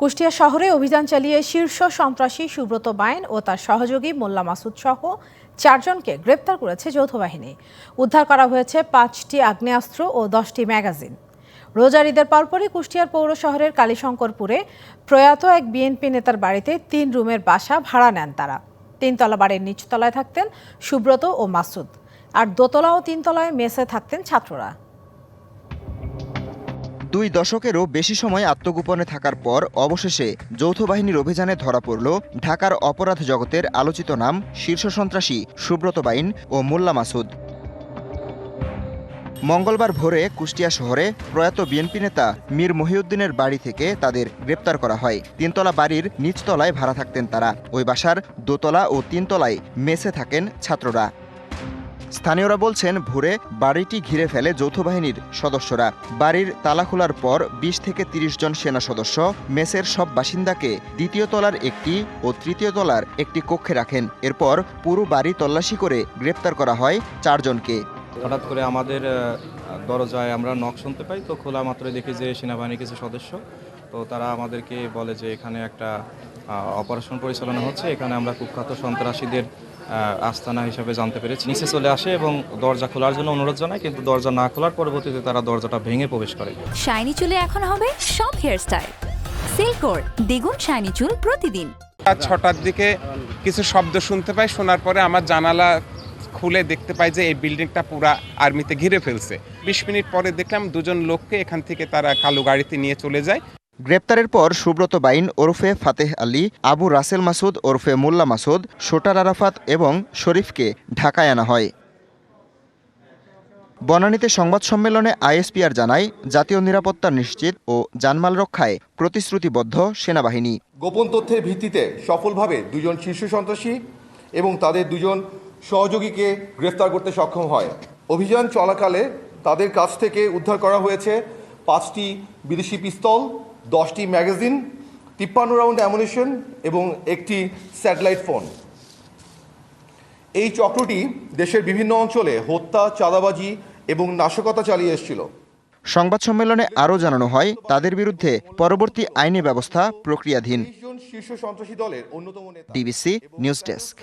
কুষ্টিয়া শহরে অভিযান চালিয়ে শীর্ষ সন্ত্রাসী সুব্রত বাইন ও তার সহযোগী মোল্লা মাসুদ সহ 4 জনকে গ্রেপ্তার করেছে যৌথ বাহিনী। উদ্ধার করা হয়েছে 5টি আগ্নেয়াস্ত্র ও 10টি ম্যাগাজিন। রোজার ঈদের পরপরই কুষ্টিয়ার পৌর শহরের কালীশঙ্করপুরে প্রয়াত এক বিএনপি নেতার বাড়িতে 3 রুমের বাসা ভাড়া নেন তারা। 3 তলা বাড়ির নিচতলায় থাকতেন সুব্রত ও মাসুদ, আর দোতলা ও 3 তলায় মেসে থাকতেন ছাত্ররা। 2 দশকেরও বেশি সময় আত্মগোপনে থাকার পর অবশেষে যৌথ বাহিনীর অভিযানে ধরা পড়ল ঢাকার অপরাধ জগতের আলোচিত নাম শীর্ষ সন্ত্রাসী সুব্রত বাইন ও মোল্লা মাসুদ। মঙ্গলবার ভোরে কুষ্টিয়া শহরে প্রয়াত বিএনপি নেতা মীর মহিউদ্দিনের বাড়ি থেকে তাদের গ্রেপ্তার করা হয়। 3 তলা বাড়ির নিচতলায় ভাড়া থাকতেন তারা। ওই বাসার দোতলা ও 3 তলায় মেসে থাকেন ছাত্ররা। স্থানীয়রা বলছেন, ভোরে বাড়িটি ঘিরে ফেলে যৌথ বাহিনীর সদস্যরা। বাড়ির তালা খোলার পর 20 থেকে 30 জন সেনা সদস্য মেসের সব বাসিন্দাকে 2য় তলার একটি ও 3য় তলার একটি কক্ষে রাখেন। এরপর পুরো বাড়ি তল্লাশি করে গ্রেপ্তার করা হয় 4 জনকে। হঠাৎ করে আমাদের দরজায় আমরা নক শুনতে পাই, তো খোলা মাত্রই দেখি যে সেনাবাহিনীর কিছু সদস্য, তো তারা আমাদেরকে বলে যে এখানে একটা অপারেশন পরিচালনা হচ্ছে, এখানে আমরা কুখ্যাত সন্ত্রাসীদের আস্তানা হিসাবে জানতে পেরেছি। নিচে চলে আসে এবং দরজা খোলার জন্য অনুরোধ জানায়, কিন্তু দরজা না খোলার পরবর্তীতে তারা দরজাটা ভেঙে প্রবেশ করে। শাইনি চুলে এখন হবে সব হেয়ারস্টাইল। সিল্কোর দ্বিগুণ শাইনি চুল প্রতিদিন। 6টার দিকে কিছু শব্দ শুনতে পাই, শোনার পরে আমার জানালা খুলে দেখতে পাই যে এই বিল্ডিংটা পুরা আর্মিতে ঘিরে ফেলছে। 20 মিনিট পরে দেখলাম 2 জন লোককে এখান থেকে তারা কালো গাড়িতে নিয়ে চলে যায়। গ্রেপ্তারের পর সুব্রত বাইন ওরফে ফাতেহ আলী, আবু রাসেল মাসুদ ওরফে মোল্লা মাসুদ, শোটার আরাফাত এবং শরীফকে ঢাকায় আনা হয়। বনানীতে সংবাদ সম্মেলনে আইএসপিআর জানায়, জাতীয় নিরাপত্তা নিশ্চিত ও জানমাল রক্ষায় প্রতিশ্রুতিবদ্ধ সেনাবাহিনী। গোপন তথ্যের ভিত্তিতে সফলভাবে 2 জন শীর্ষ সন্ত্রাসী এবং তাদের 2 জন সহযোগীকে গ্রেফতার করতে সক্ষম হয়। অভিযান চলাকালে তাদের কাছ থেকে উদ্ধার করা হয়েছে 5টি বিদেশি পিস্তল, 10টি ম্যাগাজিন, 53 রাউন্ড অ্যামুনিশন এবং একটি স্যাটেলাইট ফোন। এই চক্রটি দেশের বিভিন্ন অঞ্চলে হত্যা, চাঁদাবাজি এবং নাশকতা চালিয়ে এসেছিল। সংবাদ সম্মেলনে আরও জানানো হয়, তাদের বিরুদ্ধে পরবর্তী আইনি ব্যবস্থা প্রক্রিয়াধীন। শীর্ষ সন্ত্রাসী দলের অন্যতম নেতা। DBC news desk.